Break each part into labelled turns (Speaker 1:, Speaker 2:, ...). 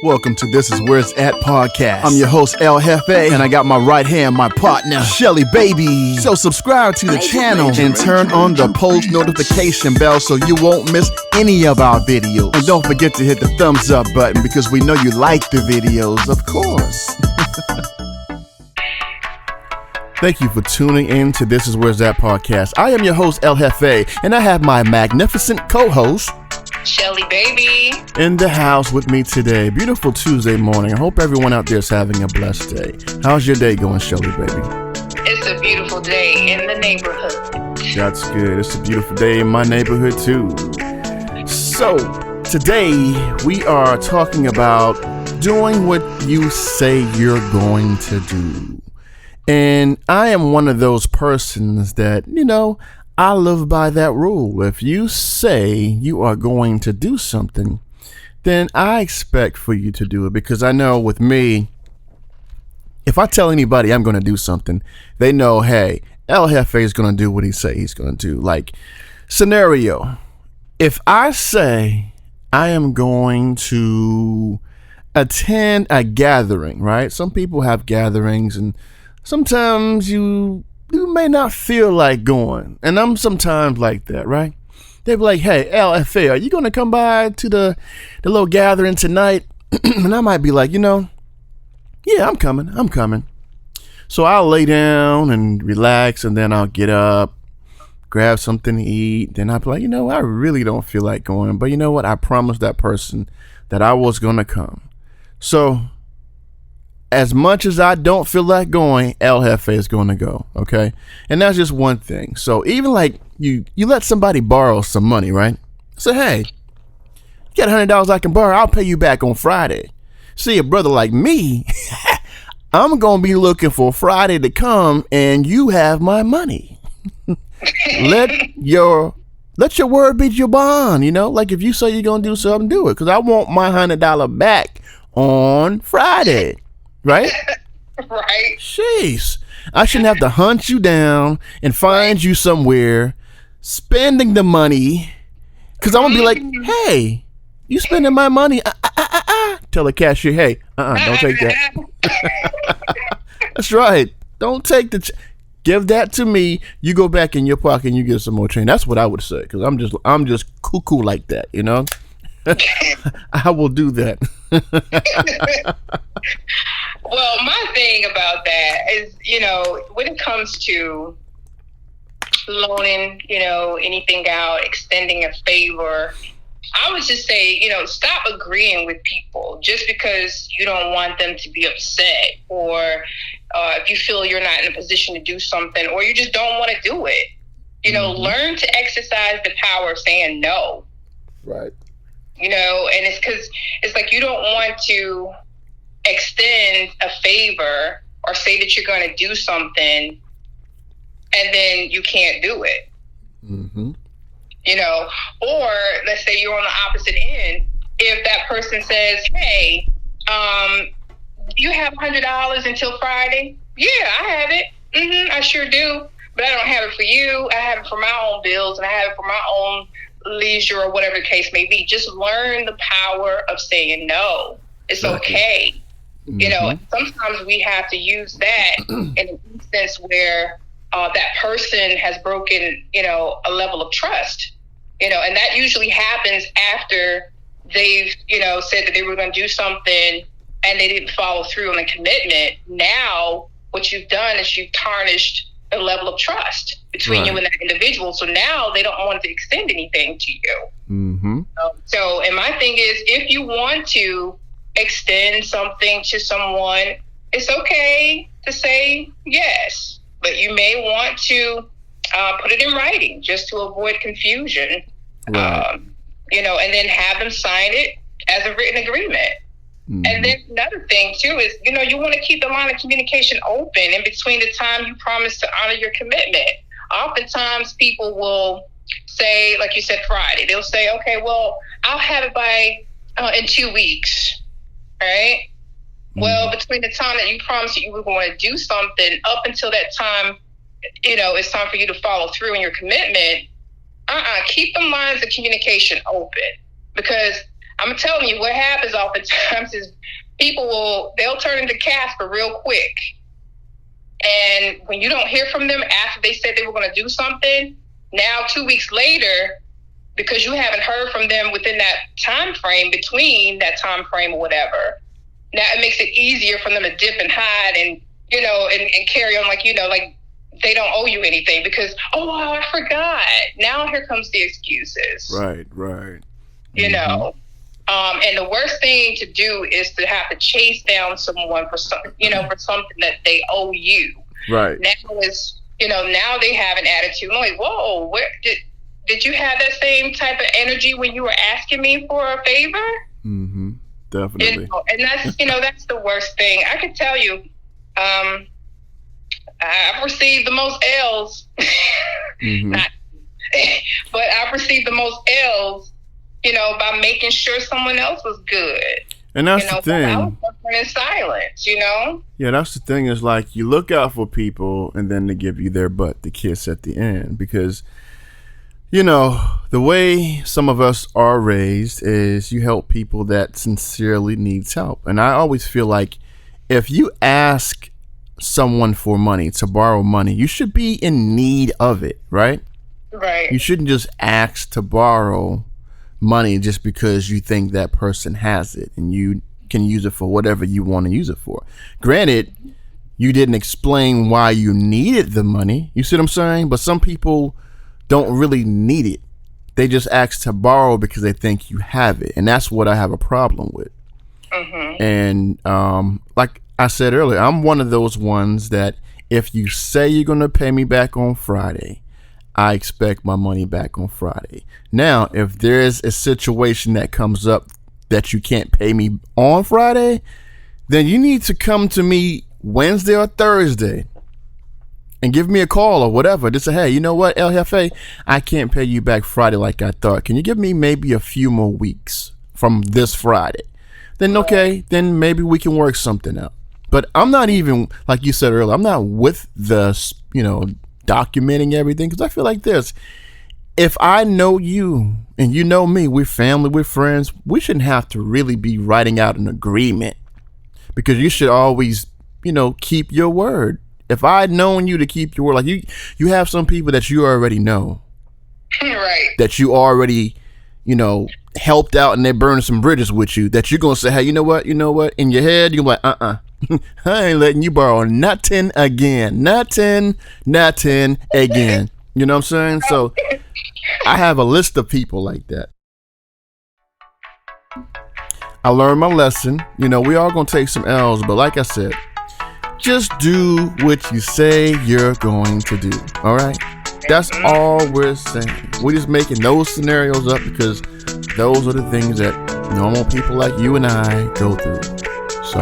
Speaker 1: Welcome to This Is Where It's At podcast. I'm your host, El Jefe, and I got my right hand, my partner, Shelly Baby. So subscribe to the channel and turn on the post notification bell so you won't miss any of our videos. And don't forget to hit the thumbs up button because we know you like the videos, of course. Thank you for tuning in to This Is Where It's At podcast. I am your host, El Jefe, and I have my magnificent co-host,
Speaker 2: Shelly Baby,
Speaker 1: in the house with me today. Beautiful Tuesday morning. I hope everyone out there is having a blessed day. How's your day going, Shelly Baby?
Speaker 2: It's a beautiful day in the neighborhood.
Speaker 1: That's good. It's a beautiful day in my neighborhood too. So today we are talking about doing what you say you're going to do. And I am one of those persons that, I live by that rule. If you say you are going to do something, then I expect for you to do it, because I know with me, if I tell anybody I'm going to do something, they know, hey, El Jefe is going to do what he say he's going to do. Like, scenario, if I say I am going to attend a gathering, right? Some people have gatherings, and sometimes you may not feel like going. And I'm sometimes like that, right? They be like, hey, LFA, are you going to come by to the little gathering tonight? And I might be like, yeah, I'm coming. So I'll lay down and relax, and then I'll get up, grab something to eat. Then I'll be like, I really don't feel like going. But you know what? I promised that person that I was going to come. So as much as I don't feel like going, El Jefe is going to go, okay? And that's just one thing. So even like you let somebody borrow some money, right? Say, hey, you got $100 I can borrow, I'll pay you back on Friday. See, a brother like me, I'm going to be looking for Friday to come, and you have my money. Let your word be your bond, Like if you say you're going to do something, do it, because I want my $100 back on Friday. Right?
Speaker 2: Right.
Speaker 1: Jeez. I shouldn't have to hunt you down and find you somewhere spending the money, because I'm going to be like, hey, you spending my money. Tell the cashier, hey, don't take that. That's right. Don't take give that to me. You go back in your pocket and you get some more change. That's what I would say, because I'm just cuckoo like that, I will do that.
Speaker 2: Well, my thing about that is, when it comes to loaning, anything out, extending a favor, I would just say, stop agreeing with people just because you don't want them to be upset, or if you feel you're not in a position to do something, or you just don't want to do it. Learn to exercise the power of saying no.
Speaker 1: Right.
Speaker 2: And it's because it's like you don't want to extend a favor or say that you're going to do something and then you can't do it.
Speaker 1: Mm-hmm.
Speaker 2: Or let's say you're on the opposite end. If that person says, hey, you have $100 until Friday? Yeah, I have it. I sure do. But I don't have it for you. I have it for my own bills, and I have it for my own leisure, or whatever the case may be. Just learn the power of saying no. It's okay. Mm-hmm. Sometimes we have to use that in an instance where that person has broken, a level of trust, and that usually happens after they've, said that they were going to do something and they didn't follow through on a commitment. Now, what you've done is you've tarnished a level of trust between you and that individual. So now they don't want to extend anything to you.
Speaker 1: Mm-hmm.
Speaker 2: And my thing is, if you want to extend something to someone, it's okay to say yes, but you may want to put it in writing just to avoid confusion.
Speaker 1: Right.
Speaker 2: And then have them sign it as a written agreement. Mm-hmm. And then another thing too is, you want to keep the line of communication open in between the time you promise to honor your commitment. Oftentimes people will say, like you said, Friday, they'll say, okay, well, I'll have it by in 2 weeks. Right? Mm-hmm. Well, between the time that you promised that you were going to do something up until that time, it's time for you to follow through in your commitment. Keep the lines of communication open, because I'm telling you, what happens oftentimes is they'll turn into Casper real quick. And when you don't hear from them after they said they were going to do something, now 2 weeks later, because you haven't heard from them within that time frame, between that time frame or whatever, now it makes it easier for them to dip and hide and, and carry on like they don't owe you anything because, I forgot. Now here comes the excuses.
Speaker 1: Right.
Speaker 2: Mm-hmm. And the worst thing to do is to have to chase down someone for something that they owe you.
Speaker 1: Right.
Speaker 2: Now they have an attitude. I'm like, whoa, where did you have that same type of energy when you were asking me for a favor?
Speaker 1: Mm-hmm. Definitely.
Speaker 2: And that's, that's the worst thing. I can tell you, I've received the most L's,
Speaker 1: mm-hmm.
Speaker 2: but I've received the most L's, by making sure someone else was good.
Speaker 1: And that's the thing.
Speaker 2: I was suffering in silence,
Speaker 1: Yeah, that's the thing is like you look out for people and then they give you their butt to kiss at the end because, the way some of us are raised is you help people that sincerely needs help. And I always feel like if you ask someone for money, to borrow money, you should be in need of it, right?
Speaker 2: Right.
Speaker 1: You shouldn't just ask to borrow money just because you think that person has it and you can use it for whatever you want to use it for. Granted, you didn't explain why you needed the money. You see what I'm saying? But some people don't really need it. They just ask to borrow because they think you have it. And that's what I have a problem with. Mm-hmm. And like I said earlier, I'm one of those ones that if you say you're going to pay me back on Friday, I expect my money back on Friday. Now, if there's a situation that comes up that you can't pay me on Friday, then you need to come to me Wednesday or Thursday and give me a call or whatever. Just say, hey, you know what, El Jefe, I can't pay you back Friday like I thought. Can you give me maybe a few more weeks from this Friday? Then, okay, then maybe we can work something out. But I'm not even, like you said earlier, I'm not with the, documenting everything because I feel like this. If I know you and you know me, we're family, we're friends, we shouldn't have to really be writing out an agreement because you should always, keep your word. If I'd known you to keep your word, like you have some people that you already know,
Speaker 2: right? That
Speaker 1: you already, helped out and they're burning some bridges with you that you're going to say, hey, you know what? In your head, you're going to be like, I ain't letting you borrow not 10 again, not 10 again. You know what I'm saying? So I have a list of people like that. I learned my lesson. We all going to take some L's, but like I said, just do what you say you're going to do. All right. That's all we're saying. We're just making those scenarios up because those are the things that normal people like you and I go through. So,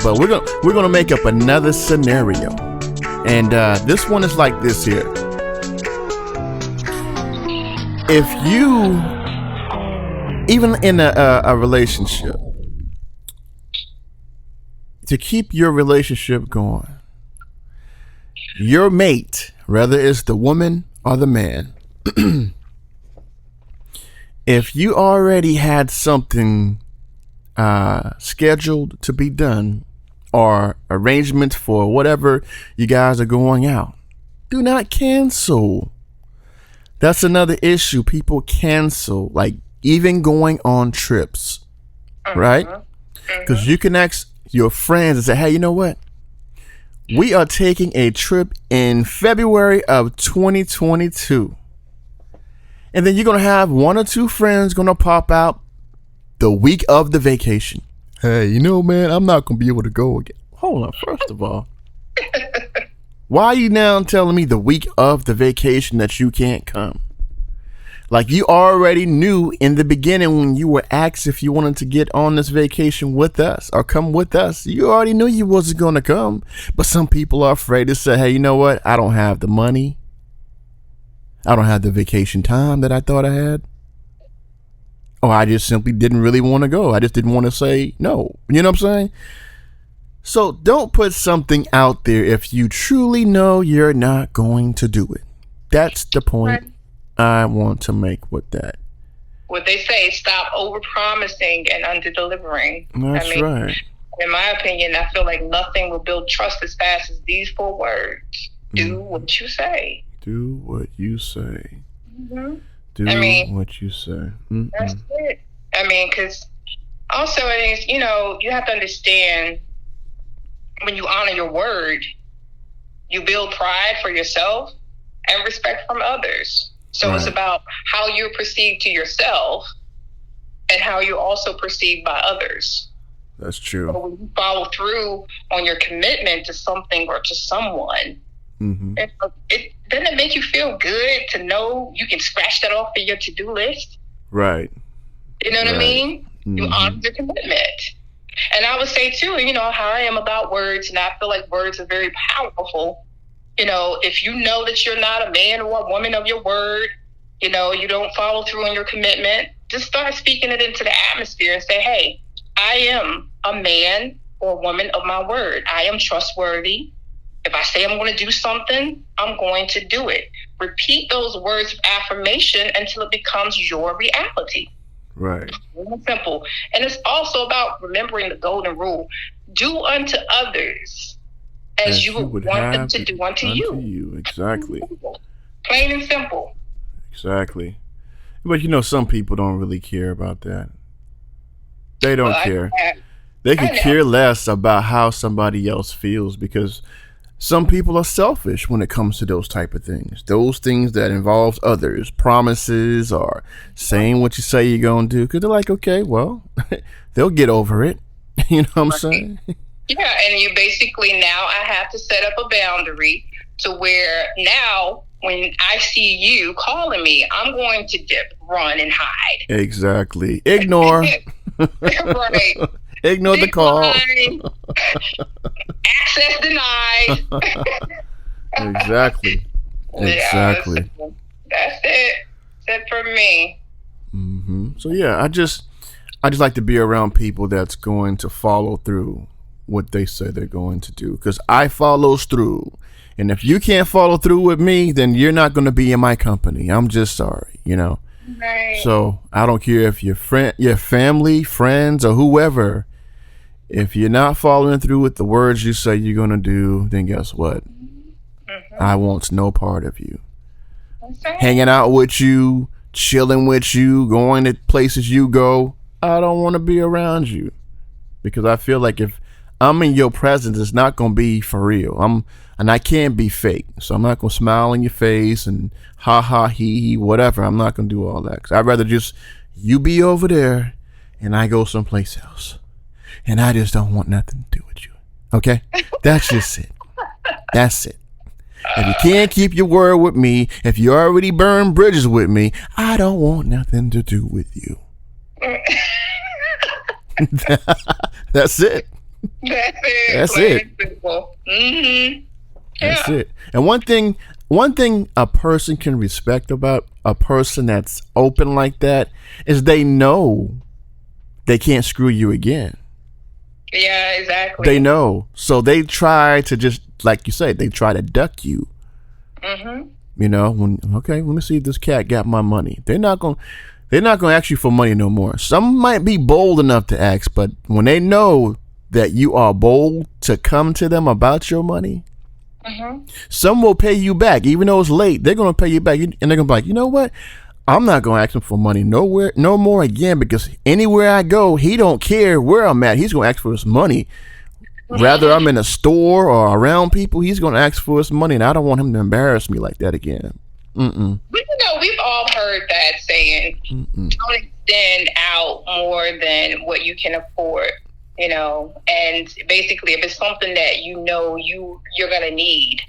Speaker 1: but we're gonna make up another scenario, and this one is like this here. If you, even in a relationship, to keep your relationship going, your mate, whether it's the woman or the man, if you already had something scheduled to be done or arrangements for whatever you guys are going out, do not cancel. That's another issue. People cancel, like even going on trips, right? Because you can ask your friends and say, hey, you know what? We are taking a trip in February of 2022. And then you're going to have one or two friends going to pop out the week of the vacation. Hey, man, I'm not going to be able to go again. Hold on. First of all, why are you now telling me the week of the vacation that you can't come? Like you already knew in the beginning when you were asked if you wanted to get on this vacation with us or come with us, you already knew you wasn't going to come. But some people are afraid to say, hey, you know what? I don't have the money. I don't have the vacation time that I thought I had. Or I just simply didn't really want to go. I just didn't want to say no. You know what I'm saying? So don't put something out there if you truly know you're not going to do it. That's the point I want to make with that.
Speaker 2: what they say, stop over-promising and under-delivering.
Speaker 1: That's right.
Speaker 2: In my opinion, I feel like nothing will build trust as fast as these 4 words. Do what you say.
Speaker 1: Do what you say.
Speaker 2: Mm-hmm.
Speaker 1: Do what you say. Mm-mm.
Speaker 2: That's it. Because also, you have to understand, when you honor your word, you build pride for yourself and respect from others. So It's about how you're perceived to yourself and how you're also perceived by others.
Speaker 1: That's true.
Speaker 2: So when you follow through on your commitment to something or to someone, it doesn't make you feel good to know you can scratch that off of your to-do list.
Speaker 1: Right.
Speaker 2: You know what I mean? You honor your commitment. And I would say, too, how I am about words, and I feel like words are very powerful. If you know that you're not a man or a woman of your word, you don't follow through on your commitment, just start speaking it into the atmosphere and say, hey, I am a man or a woman of my word. I am trustworthy. If I say I'm going to do something, I'm going to do it. Repeat those words of affirmation until it becomes your reality.
Speaker 1: Right.
Speaker 2: It's simple. And it's also about remembering the golden rule. Do unto others as you would want them to do unto you.
Speaker 1: Exactly.
Speaker 2: Plain and simple.
Speaker 1: Exactly. But some people don't really care about that. They don't care. They could care less about how somebody else feels, because some people are selfish when it comes to those type of things. Those things that involves others, promises, or saying what you say you're going to do. Because they're like, okay, well, they'll get over it. You know what I'm saying?
Speaker 2: Yeah, and you basically, now I have to set up a boundary to where now when I see you calling me, I'm going to dip, run, and hide.
Speaker 1: Exactly. Ignore.
Speaker 2: Right.
Speaker 1: Ignore the call.
Speaker 2: Access denied.
Speaker 1: Exactly. Exactly.
Speaker 2: Yeah, that's it. That's it for me.
Speaker 1: So yeah, I just like to be around people that's going to follow through what they say they're going to do, because I follows through. And if you can't follow through with me, then you're not going to be in my company. I'm just sorry,
Speaker 2: Right.
Speaker 1: So I don't care if your family, friends, or whoever. If you're not following through with the words you say you're going to do, then guess what? I want no part of you.
Speaker 2: Okay.
Speaker 1: Hanging out with you, chilling with you, going to places you go. I don't want to be around you, because I feel like if I'm in your presence, it's not going to be for real. And I can't be fake. So I'm not going to smile in your face and ha ha he whatever. I'm not going to do all that. 'Cause I'd rather just you be over there and I go someplace else. And I just don't want nothing to do with you. Okay? That's just it. That's it. If you can't keep your word with me, if you already burned bridges with me, I don't want nothing to do with you. That's it.
Speaker 2: That's it. Mm-hmm.
Speaker 1: That's it. And one thing a person can respect about a person that's open like that is they know they can't screw you again.
Speaker 2: Yeah, exactly.
Speaker 1: They know. So they try to, just like you say, they try to duck you. Okay, let me see if this cat got my money. They're not going to ask you for money no more. Some might be bold enough to ask, but when they know that you are bold to come to them about your money, some will pay you back. Even though it's late, they're going to pay you back. And they're going to be like, you know what? I'm not going to ask him for money no more again, because anywhere I go, he don't care where I'm at. He's going to ask for his money. Rather I'm in a store or around people, he's going to ask for his money, and I don't want him to embarrass me like that again.
Speaker 2: But we've all heard that saying, don't extend out more than what you can afford, and basically if it's something that you're going to need,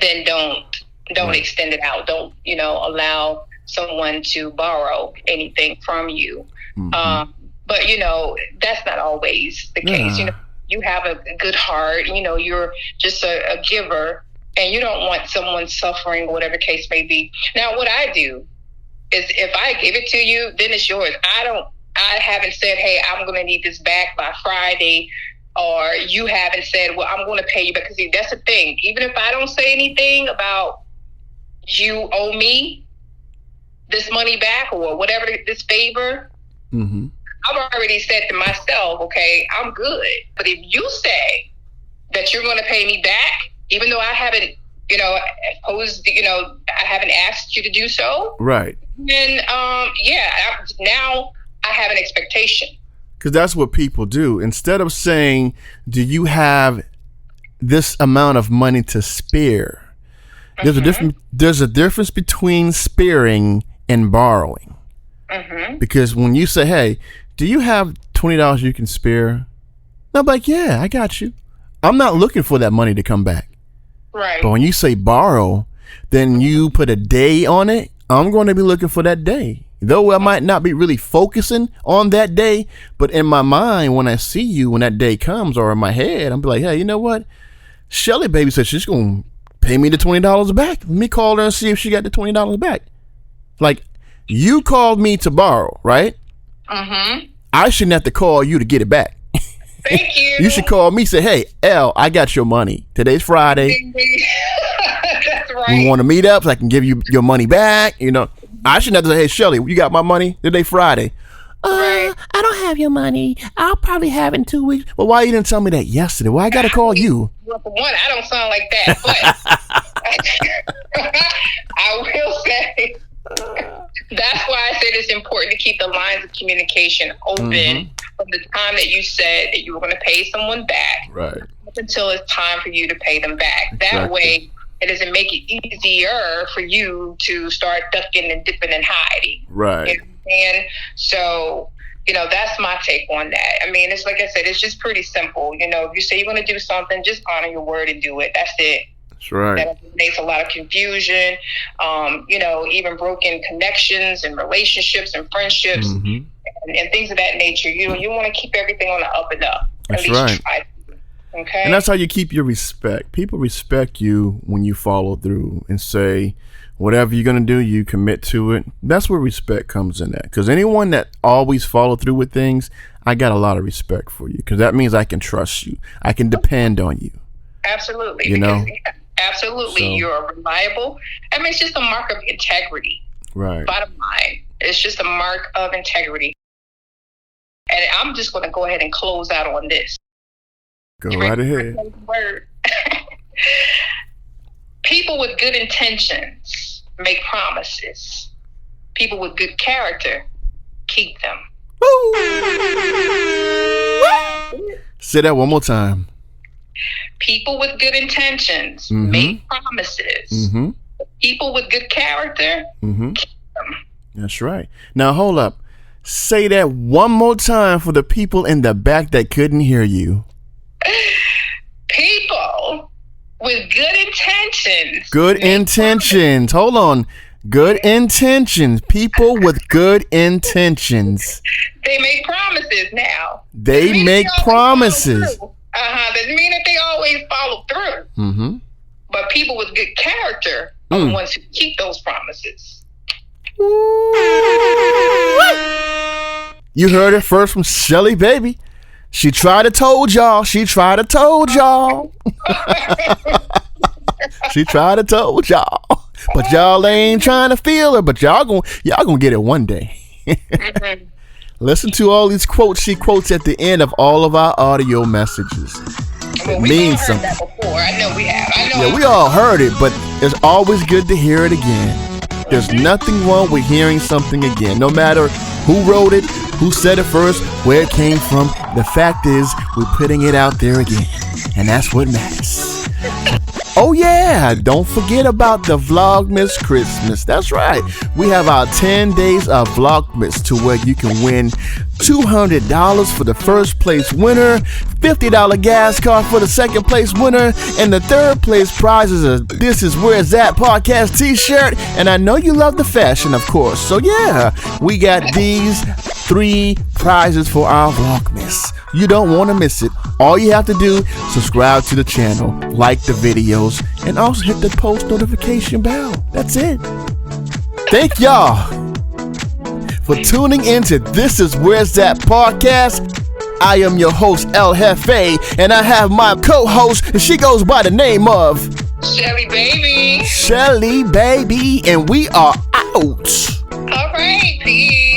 Speaker 2: then don't extend it out. Don't, allow someone to borrow anything from you. But that's not always the case. You have a good heart, you're just a giver, and you don't want someone suffering, whatever case may be. Now, what I do is if I give it to you, then it's yours. I haven't said, hey, I'm going to need this back by Friday, or you haven't said, well, I'm going to pay you back. Because that's the thing. Even if I don't say anything about you owe me, this money back or whatever, this favor,
Speaker 1: Mm-hmm.
Speaker 2: I've already said to myself, okay, I'm good. But if you say that you're going to pay me back, even though I haven't, I haven't asked you to do so.
Speaker 1: Right.
Speaker 2: Then, now I have an expectation.
Speaker 1: Because that's what people do. Instead of saying, do you have this amount of money to spare? There's a difference between sparing and borrowing. Mm-hmm. Because when you say, hey, do you have $20 you can spare? I'm like, yeah, I got you. I'm not looking for that money to come back.
Speaker 2: Right.
Speaker 1: But when you say borrow, then you put a day on it. I'm going to be looking for that day. Though I might not be really focusing on that day, but in my mind, when I see you, when that day comes, or in my head, I'm like, hey, you know what? Shelly baby said she's going to pay me the $20 back. Let me call her and see if she got the $20 back. Like, you called me to borrow, right?
Speaker 2: Mm-hmm.
Speaker 1: I shouldn't have to call you to get it back.
Speaker 2: Thank you.
Speaker 1: You should call me, say, hey, L, I got your money. Today's Friday.
Speaker 2: That's right.
Speaker 1: We want to meet up so I can give you your money back. I shouldn't have to say, hey, Shelly, you got my money? Today Friday.
Speaker 2: Right.
Speaker 1: I don't have your money. I'll probably have it in 2 weeks. Well, why you didn't tell me that yesterday? Why I got to call you?
Speaker 2: Well, for one, I don't sound like that, but I will say that's why I said it's important to keep the lines of communication open from the time that you said that you were going to pay someone back,
Speaker 1: right,
Speaker 2: up until it's time for you to pay them back.
Speaker 1: Exactly.
Speaker 2: That way, it doesn't make it easier for you to start ducking and dipping and hiding.
Speaker 1: Right.
Speaker 2: You know what I'm saying? So, that's my take on that. I mean, it's like I said, it's just pretty simple. If you say you're going to do something, just honor your word and do it. That's it.
Speaker 1: That's right.
Speaker 2: That eliminates a lot of confusion, even broken connections and relationships and friendships and things of that nature. You want to keep everything on the up and up.
Speaker 1: That's right.
Speaker 2: Try. Okay.
Speaker 1: And that's how you keep your respect. People respect you when you follow through and say, whatever you're going to do, you commit to it. That's where respect comes in at. Because anyone that always follow through with things, I got a lot of respect for you. Because that means I can trust you. I can depend on you.
Speaker 2: Absolutely. Absolutely. So, you're reliable. I mean, it's just a mark of integrity.
Speaker 1: Right.
Speaker 2: Bottom line. It's just a mark of integrity. And I'm just going to go ahead and close out on this.
Speaker 1: Go right ahead.
Speaker 2: Word. People with good intentions make promises. People with good character keep them.
Speaker 1: Woo! Say that one more time.
Speaker 2: People with good intentions make promises. People with good character keep them.
Speaker 1: That's right. Now hold up. Say that one more time for the people in the back that couldn't hear you.
Speaker 2: People with good intentions.
Speaker 1: Good intentions. Hold on. Good intentions. People with good intentions.
Speaker 2: They make promises now.
Speaker 1: They make promises.
Speaker 2: Doesn't mean that they always follow through. But people with good character are the ones who keep those promises.
Speaker 1: You heard it first from Shelly baby. She tried to told y'all. She tried to told y'all. She tried to told y'all. But y'all ain't trying to feel her. But y'all gonna get it one day. Listen to all these quotes she quotes at the end of all of our audio messages. It means something.
Speaker 2: That before. I know we have.
Speaker 1: Yeah, we all heard it, but it's always good to hear it again. There's nothing wrong with hearing something again, no matter who wrote it, who said it first, where it came from. The fact is, we're putting it out there again, and that's what matters. Oh yeah, don't forget about the Vlogmas Christmas. That's right. We have our 10 days of Vlogmas to where you can win $200 for the first place winner, $50 gas card for the second place winner, and the third place prize is a This Is Where It's At podcast t-shirt. And I know you love the fashion, of course. So yeah, we got these 3 prizes for our Vlogmas. You don't want to miss it. All you have to do, subscribe to the channel, like the videos, and also hit the post notification bell. That's it. Thank y'all for tuning into This Is Where It's At podcast. I am your host, El Jefe, and I have my co-host, and she goes by the name of
Speaker 2: Shelly baby.
Speaker 1: Shelly baby, and we are out.
Speaker 2: Peace.